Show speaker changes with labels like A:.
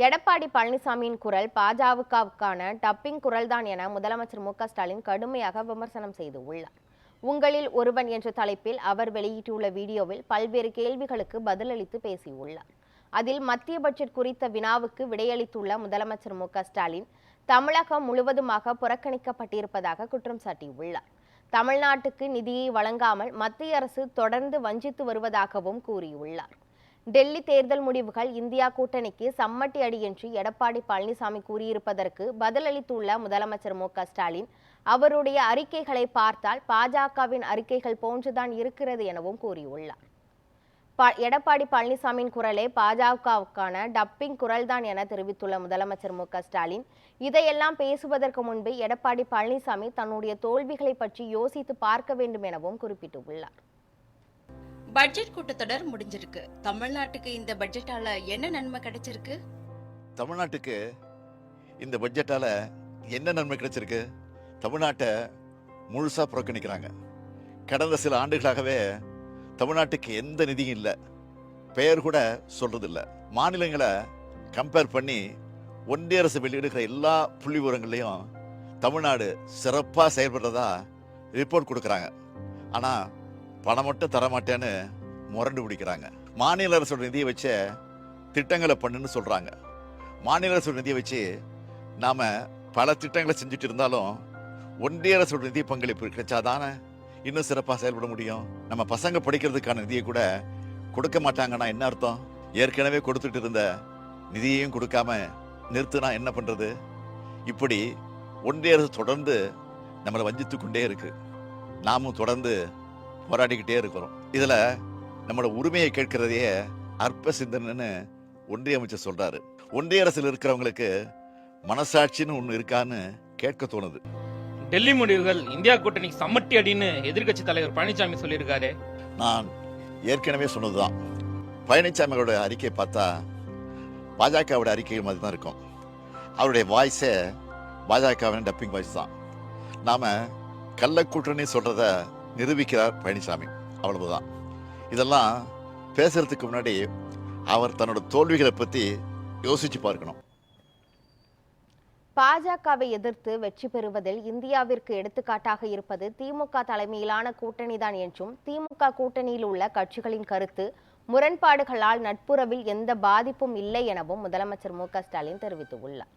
A: எடப்பாடி பழனிசாமியின் குரல் பாஜகவுக்கான டப்பிங் குரல்தான் என முதலமைச்சர் மு.க.ஸ்டாலின் கடுமையாக விமர்சனம் செய்துள்ளார். உங்களில் ஒருவன் என்ற தலைப்பில் அவர் வெளியிட்டுள்ள வீடியோவில் பல்வேறு கேள்விகளுக்கு பதிலளித்து பேசியுள்ளார். அதில் மத்திய பட்ஜெட் குறித்த வினாவுக்கு விடையளித்துள்ள முதலமைச்சர் மு.க.ஸ்டாலின் தமிழகம் முழுவதுமாக புறக்கணிக்கப்பட்டிருப்பதாக குற்றம் சாட்டியுள்ளார். தமிழ்நாட்டுக்கு நிதியை வழங்காமல் மத்திய அரசு தொடர்ந்து வஞ்சித்து வருவதாகவும் கூறியுள்ளார். டெல்லி தேர்தல் முடிவுகள் இந்தியா கூட்டணிக்கு சம்மட்டி அடி என்று எடப்பாடி பழனிசாமி கூறியிருப்பதற்கு பதிலளித்துள்ள முதலமைச்சர் மு.க.ஸ்டாலின் அவருடைய அறிக்கைகளை பார்த்தால் பாஜகவின் அறிக்கைகள் போன்றுதான் இருக்கிறது எனவும் கூறியுள்ளார். எடப்பாடி பழனிசாமியின் குரலே பாஜகவுக்கான டப்பிங் குரல்தான் என தெரிவித்துள்ள முதலமைச்சர் மு.க.ஸ்டாலின் இதையெல்லாம் பேசுவதற்கு முன்பு எடப்பாடி பழனிசாமி தன்னுடைய தோல்விகளை பற்றி யோசித்து பார்க்க வேண்டும் எனவும் குறிப்பிட்டுள்ளார்.
B: பட்ஜெட் கூட்டத்தொடர் முடிஞ்சிருக்கு. தமிழ்நாட்டுக்கு இந்த பட்ஜெட்டால என்ன நன்மை கிடைச்சிருக்கு?
C: தமிழ்நாட்டுக்கு இந்த பட்ஜெட்டால என்ன நன்மை கிடைச்சிருக்கு? தமிழ்நாட்டை முழுசா புறக்கணிக்கிறாங்க. கடந்த சில ஆண்டுகளாகவே தமிழ்நாட்டுக்கு எந்த நிதியும் இல்லை, பெயர் கூட சொல்றது இல்லை. மாநிலங்களை கம்பேர் பண்ணி ஒன்றிய அரசு வெளியிடுகிற எல்லா புள்ளி விவரங்களையும் தமிழ்நாடு சிறப்பாக செயல்படுறதா ரிப்போர்ட் கொடுக்குறாங்க. ஆனால் பணம் மட்டும் தரமாட்டேன்னு முரண்டு பிடிக்கிறாங்க. மாநில அரசோட நிதியை வச்ச திட்டங்களை பண்ணுன்னு சொல்றாங்க. மாநில அரசோட நிதியை வச்சு நாம பல திட்டங்களை செஞ்சுட்டு இருந்தாலும் ஒன்றிய அரசோட நிதி பங்களிப்பு கிடைச்சாதானே இன்னும் சிறப்பாக செயல்பட முடியும். நம்ம பசங்க படிக்கிறதுக்கான நிதியை கூட கொடுக்க மாட்டாங்கன்னா என்ன அர்த்தம்? ஏற்கனவே கொடுத்துட்டு இருந்த நிதியையும் கொடுக்காம நிறுத்தினா என்ன பண்றது? இப்படி ஒன்றிய அரசு தொடர்ந்து நம்மளை வஞ்சித்து கொண்டே இருக்கு. நாமும் தொடர்ந்து போராடிக்கிட்டே இருக்கிறோம். இதுல நம்மளோட உரிமையை கேட்கிறதையே அற்ப சிந்தனைன்னு ஒன்றிய அமைச்சர் சொல்றாரு. ஒன்றிய அரசில் இருக்கிறவங்களுக்கு மனசாட்சின்னு ஒண்ணு இருக்கான்னு கேட்க தோணுது.
D: டெல்லி முடிவுகள் இந்தியா கூட்டணிக்கு சம்மட்டி அடின்னு எதிர்கட்சி தலைவர் பழனிசாமி சொல்லியிருக்காரு.
C: நான் ஏற்கனவே சொன்னதுதான். பழனிசாமியோட அறிக்கையை பார்த்தா பாஜகவோட அறிக்கை மாதிரி தான் இருக்கும். அவருடைய வாய்ஸே பாஜகவின் டப்பிங் வாய்ஸ் தான். நாம கள்ள கூட்டணி சொல்றத நிரூபிக்கிறார் பழனிசாமி, அவ்வளவுதான். இதெல்லாம் பேசுறதுக்கு முன்னாடி அவர் தன்னோட தோல்விகளை பத்தி யோசிச்சு பார்க்கணும்.
A: பாஜகவை எதிர்த்து வெற்றி பெறுவதில் இந்தியாவிற்கு எடுத்துக்காட்டாக இருப்பது திமுக தலைமையிலான கூட்டணிதான் என்றும் திமுக கூட்டணியில் உள்ள கட்சிகளின் கருத்து முரண்பாடுகளால் நட்புறவில் எந்த பாதிப்பும் இல்லை எனவும் முதலமைச்சர் மு.க.ஸ்டாலின் தெரிவித்துள்ளார்.